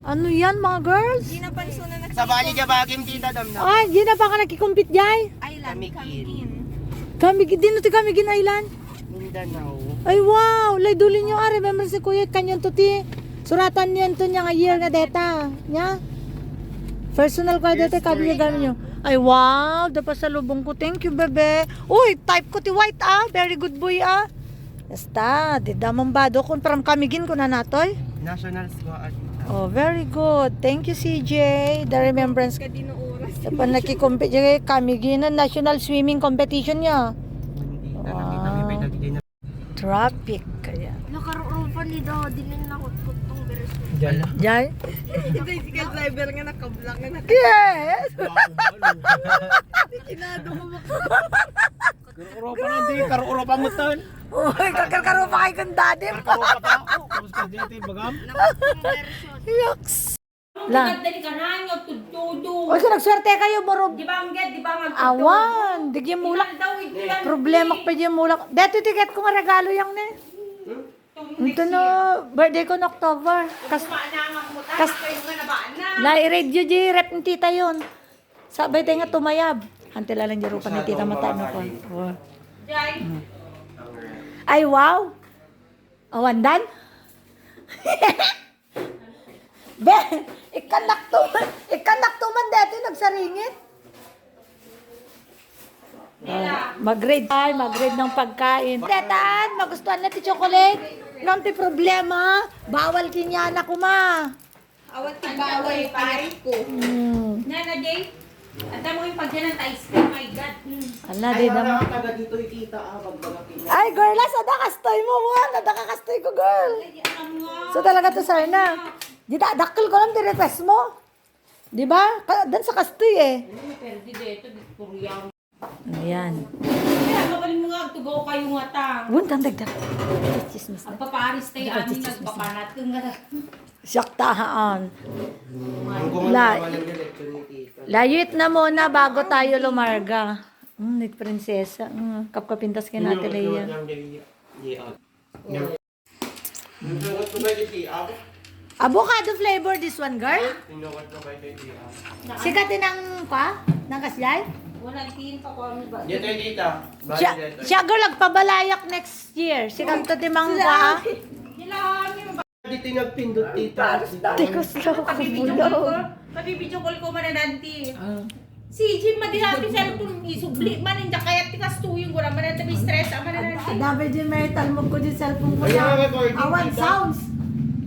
Ano yan mga girls? Di na panso na Sa bali dya bagim tita dam na. Ay, di na pa ka nakikumpit jay. Island. Kamigin. Kami, di na ti kami ginailan. Mindanao. Ay wow, lay dulin nyo are, remember si kuya, kanyan to ti. Suratan niyan to niya nga year nga data. Nya? Personal ko data, kami niya gano'n nyo. Ay wow, dapat sa lubong ko. Thank you bebe. Uy, type ko ti white ah. Very good boy ah. Basta, di damang bado kung param kamigin ko na natoy. National Squad. Oh, very good. Thank you CJ. The remembrance. Ka di na oras. Dapat nakikompete kami gina national swimming competition niya. Hindi nakakita may pinagdi na. Traffic kaya. Nakaroon pa ni Daddy din na kutong beres. Jay? Tricycle driver nga nakablock nga Yes. kinado ko Karo-uro pa na di, karo-uro pa mo tan. Uy, kakar-karo pa kayo kang daddy. Karo pa ta. Tapos ka dito, bagam. Yucks. Lang. Dali ka na nyo, tudo. Uy, nagswerte kayo, boro. Di ba ang get, di ba ang Awan, di yung mulak. Problema pa yung mulak. Dito ticket ko nga regalo yang ne. Ito na, birthday ko na October. Kas, na-radio di rep ni tita yun. Sabay tayo nga tumayab. Antila lang jaro pa ni tita matano ko. Oh. Jai. Ay, wow. Awandan? Be, ikanak tuman dito nagsaringit. Mag-grade ay, mag-grade ng pagkain. Tetan, magustuhan na ti chocolate. Nang ti problema, bawal kinyana ko ma. Awat ti bawal payat ko. Nana, Jay. Ang damo yung pagyan ng ice cream, my God. Ala, Ay, di wala naman. kang taga dito ikita pagbaga Ay, girl, sada kastoy mo mo. Nada ka kastoy ko, girl. So talaga to, Sarna. Di dakil ko lang ti request mo. Di ba? Dan sa kastoy eh. Pero di dito, di Korean. Ayan. Kaya magaling mo nga, tugaw kayo nga ta. Buntang dagdag. Chismis na. Ang paparis tayo amin, nagpapanat ko nga. Syaktahaan. Ang gumawa La- naman ng election ni tita. Layuit na muna bago tayo lumarga. Nit prinsesa. Kapkapintas ka natin, Leia. Avocado flavor this one, girl. Sikatin ng pa? Ng kasyay? Wala, itiin pa ko ano ba? Dito yung tita. Siya girl, nagpabalayak next year. Sikat to timang pa. Nilang, Dito yung nagpindot tita. Tikos lang ako bulaw. Pabibidyo call ko man na nanti. Si Jim, madihapi sa itong isubli man, hindi kaya tikas tuyong ko naman na tabi stress, ama na nanti. Dapat din may talmog ko din cellphone ko Ayan, na. recording, Awan tita. sounds.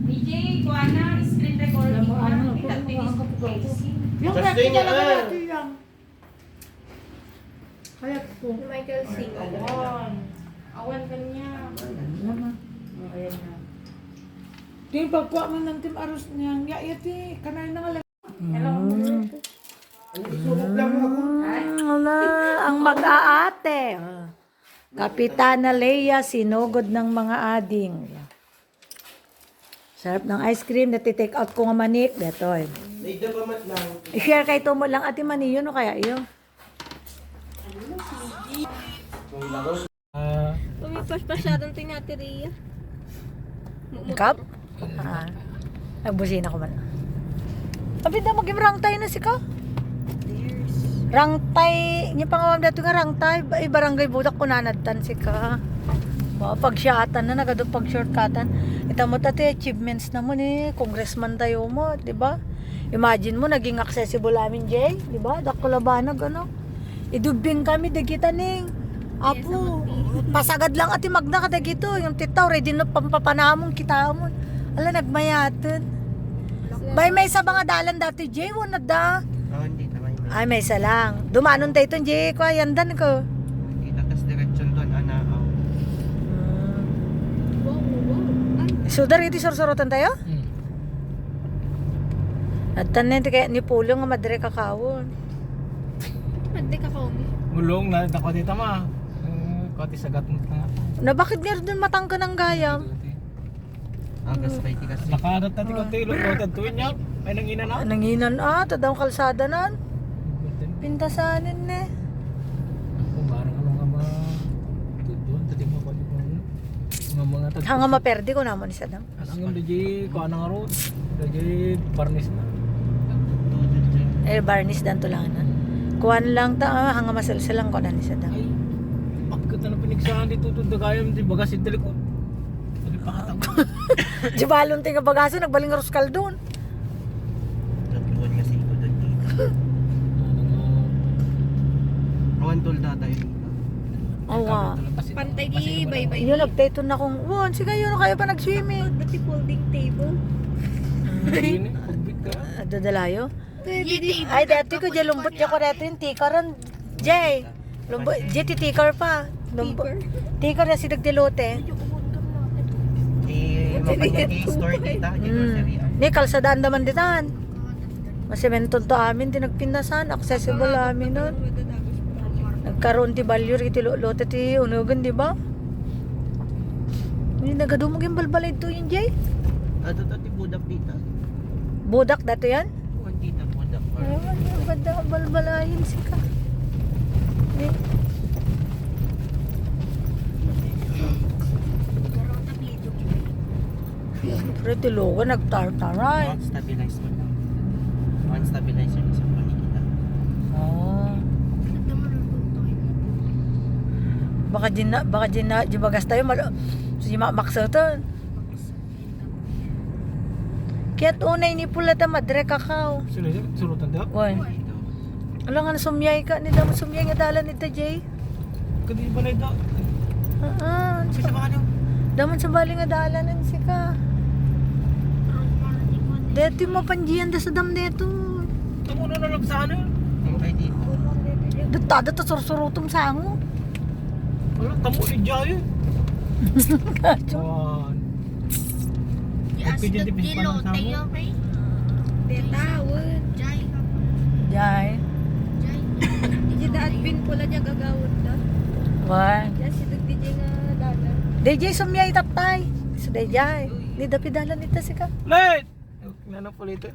DJ, kuana, screen recording. Ano, Yung Just pwede sing it, talaga ah. natin yan. Kaya po. Michael Sing. Awan. Awan kanya. Ayan na. Di pagkuha mo ng tim aros niyang yayati. Kanay na nga lang. Wala, ang mag-aate. Kapitana Leia, sinugod ng mga ading. Sarap ng ice cream, nati-take out ko nga manik. Detoy. Naida pa mat lang. I-share kay Tomo lang ati mani yun o kaya iyo. Pumipas pa siya doon tinati Rhea. Kap? Nagbusina ko man. Abida mag-imrang tayo na si ka. Rangtay, niya pangawam dato nga rangtay, barangay budak ko nanadtan si ka. Pagsyatan na nagado pag shortcutan. Ita mo tati achievements na mo ni congressman tayo mo, di ba? Imagine mo naging accessible amin Jay, di ba? Dako labanag ano. Idubing kami dagita ning. Apo, pasagad lang ati magna ka dagito, yung titaw ready na pampapanamon kita mo. Ala nagmayatan. Bay may sa mga dalan dati Jay, wala da. Oh, hindi naman. Ay may isa lang. Dumanon tayo itong Jay ko, yandan ko. Kita tas diretsyon doon, anakaw. So, dari iti sorosorotan tayo? At tanin, kaya ni Pulo nga madre kakawon. Magdi ka kami. Mulong na dako dito ma. Koti sagat mo na. Na bakit nga rin matangka ng gayam? Agas pa iti kasi. Nakadat na ti konti lo ko tuwin niya. Ay nangina na. Nanginan tadang kalsada nan. Pintasanin ne. Kung barang ano nga ma. Tudon tadi mo ko mga Hanga maperde ko naman isa dam. Ang DJ ko nga road. DJ Barnes na. Tutulad dyan. Barnis dan to lang na. Kuan lang ta, hanga masalsalang ko na isa dam. Ay, pagkat na pinigsahan dito ito, dagayam di bagas ito likod. Lagi pakatang ko. Di balon tinga bagaso, nagbaling ruskal doon. Tatluan kasi ito doon dito. Rawan tol data yun dito. Oo nga. Pantay gi, bye-bye. Yun, nagtato na kung, won, sige yun, kayo pa nag-swimming. Dati folding table. Hindi na, pagbit ka. Dadalayo? Ay, dati ko, dyan lumbot niya ko dati yung tikaran. Jay, lumbot, jay titikar pa. Lumbot. Tikar na si Nagdilote. Mapagyan store dita. Grocery. Ni, kalsadaan naman ditan. Masimenton to amin, di nagpindasan. Accessible amin nun. Nagkaroon ti balyo, ti lote ti unugan, di ba? Hindi nagadumog yung balbalay to yun, Jay. Ato ti budak dita. Budak dati yan? Kuwan dita budak. Ay, ang ganda ang balbalayin si ka. Di. Siyempre, tiloga, nagtartaray. One stabilize mo lang. One stabilizer sa panikita. Oh. Baka di bagas tayo si maksa to. Kaya't unay ni pula ta madre kakao. Sino yun? Surutan daw? Wan. Alam nga sumyay ka, nila mo sumyay nga dalan ita Jay. Kadi ba na ito? Kasi baka nyo. Daman sa bali nga dalanan si ka. Dito mo panjiyan da sa dam deto. Tamo na lang sa ano? Ang kay dito. Datada ta sursurutom sa ango. Wala, tamo ni Jay. Wan. Pagpidyan di pispan ng samo. Detawon. Jay. Di da admin pula niya gagawad na. Wan. Yan si DJ nga dalan. DJ sumyay taptay. So DJ. Ni dapidalan nita si ka. Late! Ano po lito?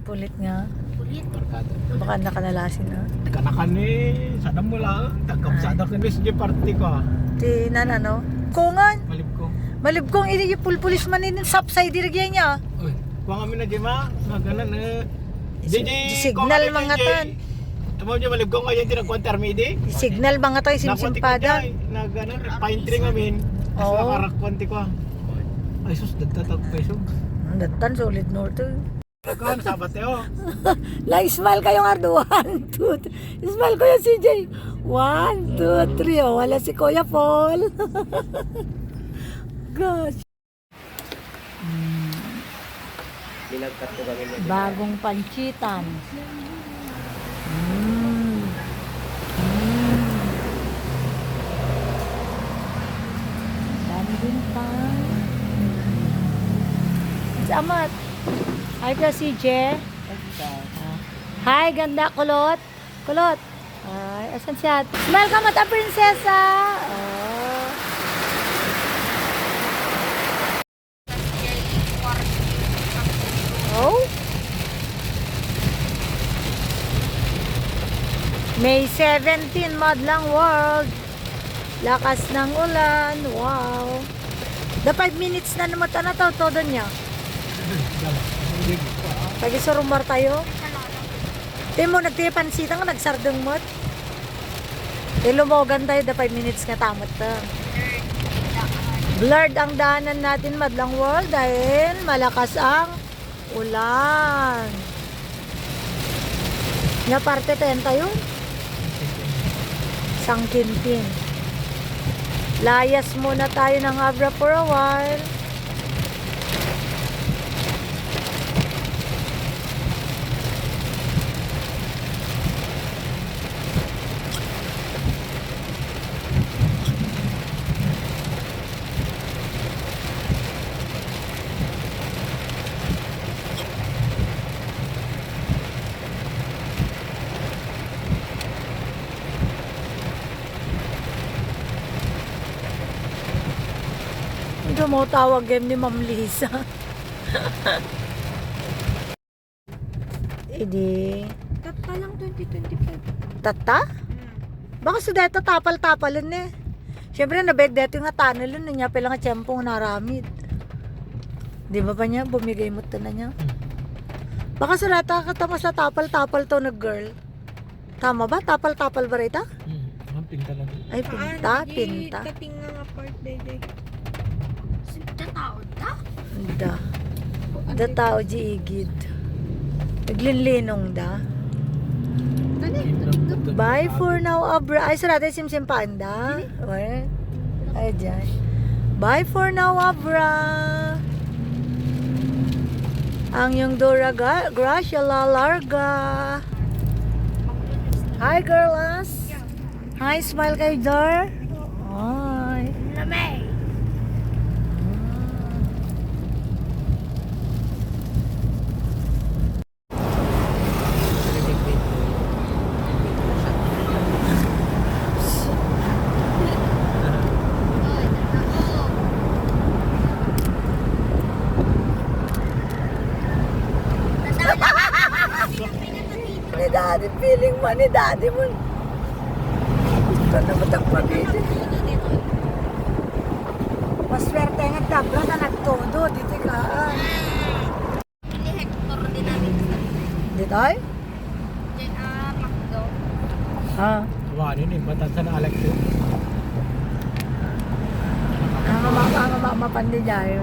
Pulit nga. Barkada. Baka nakanalasin na. Kanakan eh. Sadam mo lang. Tagapsada ka ni party ko. Ti nanano. Kungan. Malib ko. Malibkong ili pulpulis man in sapsay dirigyan niya. Uy, kuha kami na Jema. Nga ganan eh. DJ, Signal mga tan. Tumaw niya malib ko ngayon tinagkwantar mi di. Signal mga tayo simsimpada. Na ganan, pine tree ngamin. Tapos Oo. nakarakwanti ko. Ay sus, dagtatag peso. Ang datan solid north. Nagkawan, sabat eh oh. Like smile kayong ardo. 1, 2, 3. Smile ko yung CJ. 1, 2, 3. Oh, wala si Kuya Paul. Gosh. Binagkat ko kami na. Bagong panchitan. Dami din pa. Salamat. Hi ka CJ. Hi, ganda. Kulot. Kulot. Ay, asan siya? Smile ka mata, prinsesa. Oh. Oh. May 17, Madlang World. Lakas ng ulan. Wow. The 5 minutes na naman na to, todo niya. Pagi sa rumar tayo. Timo, nagtipansita nga, nagsardong mo. Lumogan tayo, the 5 minutes nga tamot to. Blurred ang daanan natin, Madlang World, dahil malakas ang ulan. Nga parte 10 tayo. Sangkintin. Layas muna tayo ng Abra for a while. Ito mo tawag game ni Ma'am Lisa. Idi. Tata lang 2025. Tata? Baka sa data tapal-tapalan eh. Siyempre, nabeg dito nga tunnel yun, niya pala nga tiyempo naramid. Di ba pa niya, bumigay mo ito na niya? Baka sarata katama sa tapal-tapal to na girl. Tama ba? Tapal-tapal ba rita? Ang pinta lang. Ay, pinta, pinta. Tating nga part day. Da. Da tao di igid. Naglinlinong da. Bye for now, Abra. Ay, sarata yung simsim panda. Ay, ay, dyan. Bye for now, Abra. Ang yung Dora Gracia La Larga. Hi, girls. Hi, smile kayo, Dor. Hi. Ni daddy, feeling mo ni daddy mo. Gusto na matang pabili. Maswerte nga tabla na nagtodo. Dito ka. Hector din namin sa Dito ay? Macdo. Ha? Wala yun eh, batansa na alak ko. Ang mama pandi dahil.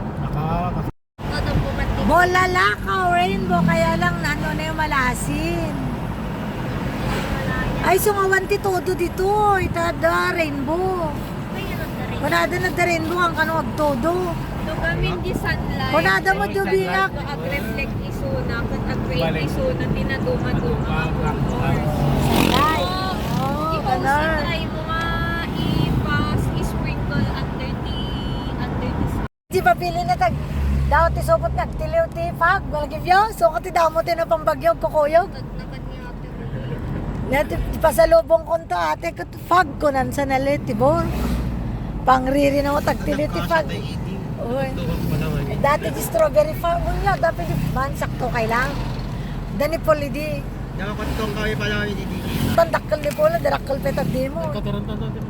Todo pumating. Bola lakaw, rainbow. Kaya lang nano na yung malasin. Ay, sungawanti todo dito. Itada, rainbow. Kunada na da rainbow ang kanong todo. So gamin di sunlight. Kunada mo dubiak. So ag-reflect iso na. Kat ag-rain iso na tinaduma-duma. Ay. Oh, Ikaw ganar. try mo nga i-pass, i-sprinkle under the Di ba pili na tag daw ti supot nagtiliw ti fag balagivyo so ko ti damo ti no pambagyog kukuyog naman ni ate. net ti pasalubong ko to ate ko fag ko nan sa nalit ti bor pangriri na mo tagtiliw ti fag oy dati ti strawberry fag unya dapat di man sakto kay lang dani polidi Nakapatong kami pala ni Didi. tandakkel ni pola darakkel petag di mo Kataranta natin.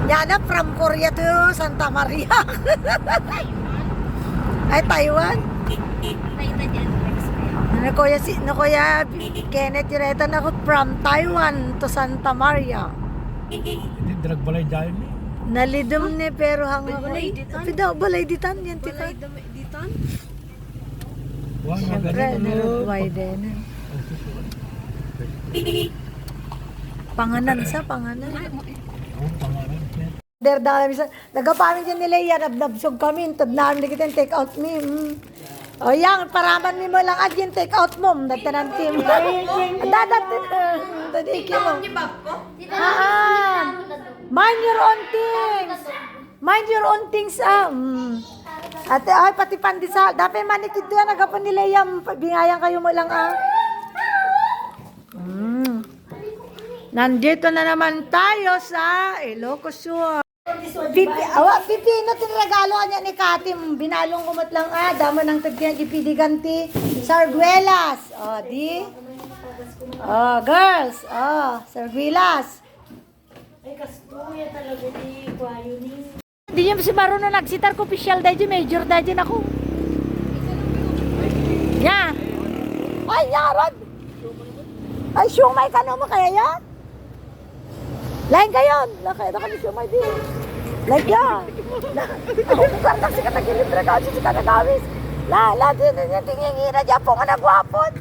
yana from Korea to Santa Maria ay Taiwan. Nakita dyan. Kuya Kenneth Tireta na ako from Taiwan to Santa Maria. Hindi, drag balay dahil eh. Nalidom ni pero hanga ko. Balay ditan? Pida, balay ditan yan tika. Ditan? Wala nga Siyempre, ganun. narugway din. Panganan sa panganan. Oo, pangalan. Derdala bisa. Nagapamin dyan nila yan. Nabnabsog kami. Tad namin na kita take out me. O yang, paraman mo lang at yung take out mo. Datanan team. Dadatin. Dadiki mo. Mind your own things. Mind your own things. Ate, ay, pati pandesal. Dapat manikid doon. Nagapon nila yan. Bingayang kayo mo lang Nandito na naman tayo sa Ilocos Sur. Pipino tinregalo niya ni Katim. Binalong kumot lang dama ng tagyan ipidiganti. Sarguelas. Di. Girls. Sarguelas. Ay, kastuya talaga ni Kwayo ni. Di niya si marunong nagsitar ko official dahil major dahil ako. Ya. Ay, yaran. Ay, siyumay ka naman kaya yan? Lain kayo. Nakaya kami siyumay din. Like yan. Ako kartak si katagilibre ka si katagawis. Tingin na dyan po nga nagwapon.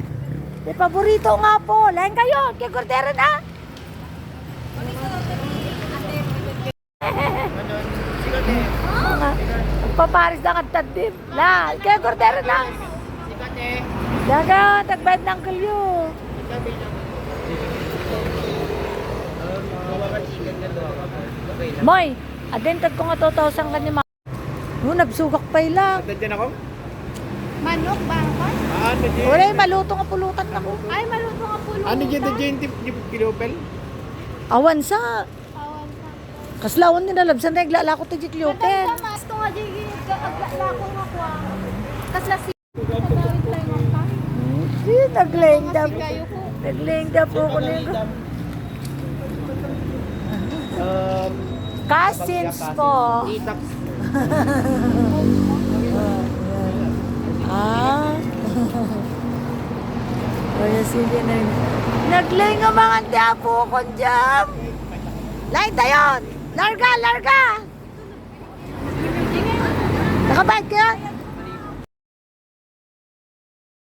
Di paborito nga po. Lain kayo. Kaya gordero na. Paparis na kang tadim. Kaya gordero na. Daga, tagbayad ng kalyo. Moy, adentad ko nga 2,000 kanya mga. Nabsugak pa ilang. Dadyan ako? Manok, bangkon? Dadyan. Wala, maluto nga pulutan ako. Ay, maluto nga pulo. Ano dyan dadyan yung kilopel? Awan sa. Kaslawan nila labsan na iglala ko tijik lupel. Mas ko nga dyan, lako nga kwa. Kasla si... Katawid tayo nga pa. Naglengda po. Kayo ko. Naglengda po ko nito. Cousins po. Itak. Ah. Kaya sige na yun. Naglay nga mga tiyapo ko dyan. Lain tayo. Larga, larga.